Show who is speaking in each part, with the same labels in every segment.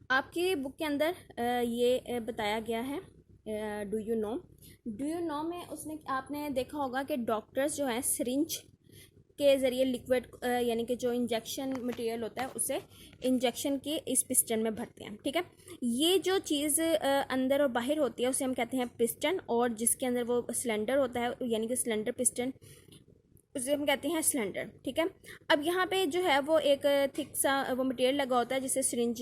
Speaker 1: आपकी बुक के अंदर ये बताया गया है डू यू नो में उसने आपने देखा होगा कि डॉक्टर्स जो हैं सिरिंज के ज़रिए लिक्विड यानी कि जो इंजेक्शन मटेरियल होता है उसे इंजेक्शन के इस पिस्टन में भरते हैं। ठीक है, ये जो चीज़ अंदर और बाहर होती है उसे हम कहते हैं पिस्टन, और जिसके अंदर वो सिलेंडर होता है यानी कि सिलेंडर पिस्टन उसे हम कहते हैं सिलेंडर। ठीक है, अब यहाँ पे जो है वो एक थिक सा वो मटेरियल लगा होता है जिससे सिरिंज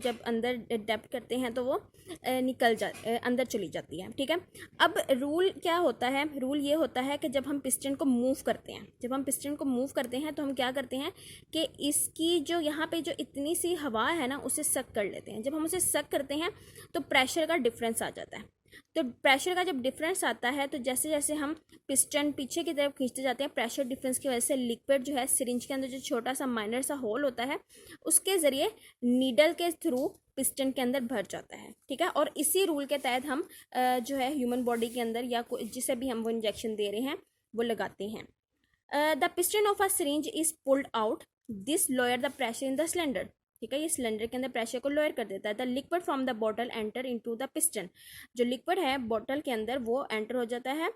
Speaker 1: जब अंदर डैप करते हैं तो वो अंदर चली जाती है। ठीक है, अब रूल क्या होता है, रूल ये होता है कि जब हम पिस्टन को मूव करते हैं तो हम क्या करते हैं कि इसकी जो यहाँ पे जो इतनी सी हवा है ना उसे सक कर लेते हैं। जब हम उसे सक करते हैं तो प्रेशर का डिफरेंस आ जाता है। तो प्रेशर का जब डिफरेंस आता है तो जैसे जैसे हम पिस्टन पीछे की तरफ खींचते जाते हैं, प्रेशर डिफरेंस की वजह से लिक्विड जो है सिरिंज के अंदर जो छोटा सा माइनर सा होल होता है उसके ज़रिए नीडल के थ्रू पिस्टन के अंदर भर जाता है। ठीक है, और इसी रूल के तहत हम जो है ह्यूमन बॉडी के अंदर या जिसे भी हम वो इंजेक्शन दे रहे हैं वो लगाते हैं। The piston of a syringe is pulled out, this lower the pressure in the cylinder. ठीक है, ये सिलेंडर के अंदर प्रेशर को लोअर कर देता है। The liquid from the bottle enter into the piston, जो लिक्विड है बॉटल के अंदर वो एंटर हो जाता है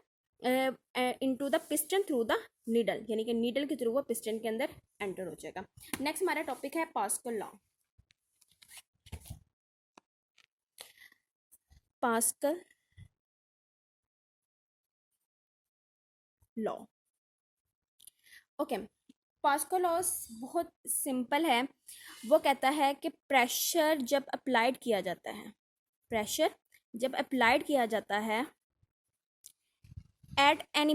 Speaker 1: into the piston through the needle, यानी कि नीडल के थ्रू वो पिस्टन के अंदर एंटर हो जाएगा। नेक्स्ट हमारा टॉपिक है Pascal law. Pascal law, okay. Pascal law बहुत सिंपल है। वो कहता है कि प्रेशर जब अप्लाइड किया जाता है, प्रेशर जब अप्लाइड किया जाता है एट एनी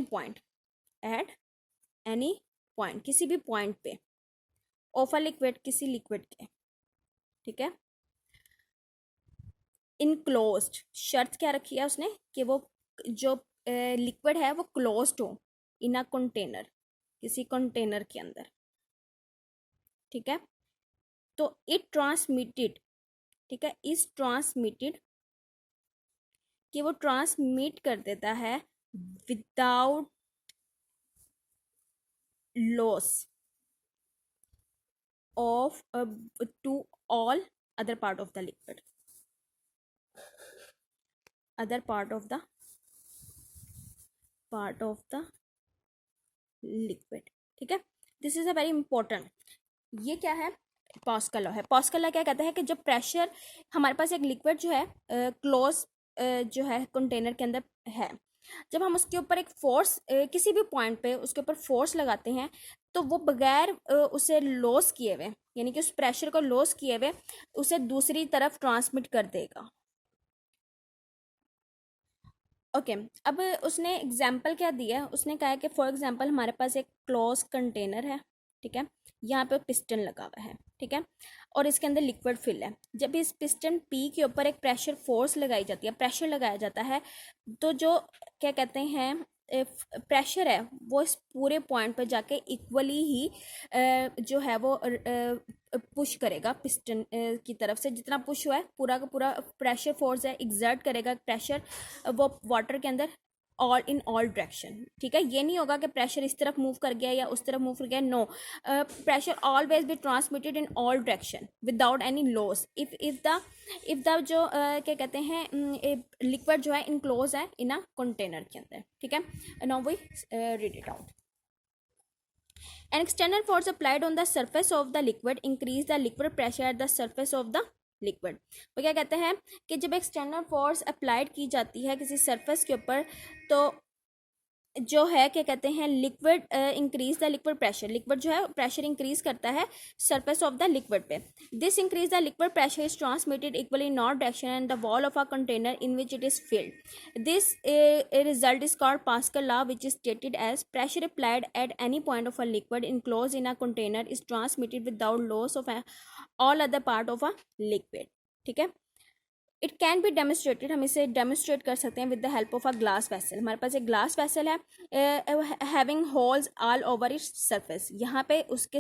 Speaker 1: पॉइंट किसी भी पॉइंट पे ऑफ अ लिक्विड, किसी लिक्विड के, ठीक है, इनक्लोज्ड, शर्त क्या रखी है उसने कि वो जो लिक्विड है वो क्लोज्ड हो इन अ कंटेनर, किसी कंटेनर के अंदर। ठीक है, तो इट ट्रांसमिटेड, ठीक है, इज ट्रांसमिटेड कि वो ट्रांसमिट कर देता है without loss of to all other part of the liquid, other part of the liquid. ठीक है, this is a very important. ये क्या है, पास्कल लॉ है। पास्कल लॉ क्या कहता है कि जब प्रेशर हमारे पास एक लिक्विड जो है क्लोज जो है कंटेनर के अंदर है, जब हम उसके ऊपर एक फोर्स किसी भी पॉइंट पे उसके ऊपर फोर्स लगाते हैं तो वो बगैर उसे लॉस किए हुए, यानी कि उस प्रेशर को लॉस किए हुए उसे दूसरी तरफ ट्रांसमिट कर देगा। ओके, अब उसने एग्जाम्पल क्या दिया, उसने कहा है कि फॉर एग्जाम्पल हमारे पास एक क्लोज कंटेनर है। ठीक है, यहाँ पे पिस्टन लगा हुआ है। ठीक है, और इसके अंदर लिक्विड फिल है। जब इस पिस्टन पी के ऊपर एक प्रेशर फोर्स लगाई जाती है, प्रेशर लगाया जाता है, तो जो क्या कहते हैं प्रेशर है वो इस पूरे पॉइंट पर जाके इक्वली ही जो है वो पुश करेगा पिस्टन की तरफ से। जितना पुश हुआ है पूरा का पूरा प्रेशर फोर्स है एग्जर्ट करेगा प्रेशर वो वाटर के अंदर इन ऑल डायरेक्शन। ठीक है, ये नहीं होगा कि प्रेशर इस तरफ मूव कर गया या उस तरफ मूव कर गया, no, pressure always be transmitted in all direction without any loss if the जो क्या कहते हैं लिक्विड जो है इनक्लोज है इन अ कंटेनर के अंदर। ठीक है, now we read it out. An external force applied on the surface of the liquid increase the liquid pressure at the surface of the liquid। वो क्या कहते हैं कि जब एक्सटर्नल फोर्स अप्लाइड की जाती है किसी सरफेस के ऊपर तो जो है क्या कहते हैं liquid increase the liquid pressure, liquid जो है प्रेशर इंक्रीज करता है सरफेस ऑफ द लिक्विड पे। This increase the liquid pressure is transmitted equally in north direction and the wall of a container in which it is filled. This result is called Pascal law, which is stated as pressure applied at any point of a liquid enclosed in a container is transmitted without loss of all other part of a liquid। ठीक है, it can be demonstrated, हम इसे demonstrate कर सकते हैं with the help of a glass vessel. हमारे पास एक glass vessel है having holes all over its surface, यहाँ पे उसके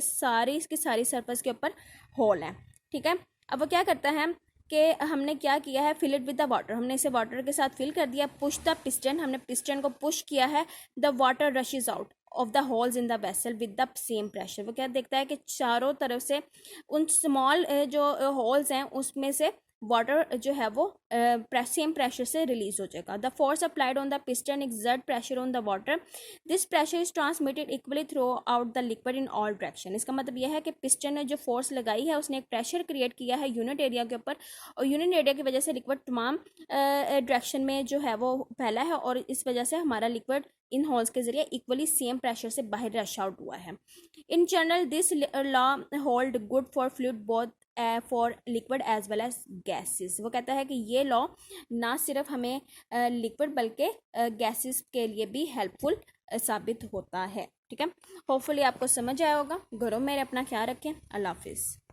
Speaker 1: इसकी सारी सरफेस के ऊपर होल है। ठीक है, अब वो क्या करता है कि हमने क्या किया है, fill it with the water, हमने इसे वाटर के साथ फिल कर दिया। पुश द पिस्टन, हमने पिस्टन को पुश किया है, the water rushes out, of the holes in the vessel with the same pressure. वो क्या देखता है कि चारों तरफ से उन स्मॉल जो होल्स हैं उसमें से वाटर जो है वो सेम प्रेशर से रिलीज हो जाएगा। The force applied on the piston exert pressure on the water, this pressure is transmitted equally through out the liquid in all direction. इसका मतलब यह है कि पिस्टन ने जो फोर्स लगाई है उसने एक प्रेशर क्रिएट किया है यूनिट एरिया के ऊपर, और यूनिट एरिया की वजह से लिक्विड तमाम डायरेक्शन में जो है वो फैला है, और इस वजह से हमारा लिक्विड इन होल्स के जरिए इक्वली सेम प्रेशर से बाहर रश आउट हुआ है। In general this law hold good for fluid both for liquid as well as gases. वो कहता है कि ये लॉ ना सिर्फ हमें लिक्विड बल्कि गैसेस के लिए भी हेल्पफुल साबित होता है। ठीक है, होपफुली आपको समझ आया होगा। घरों में अपना ख्याल रखें। अल्लाह हाफिज़।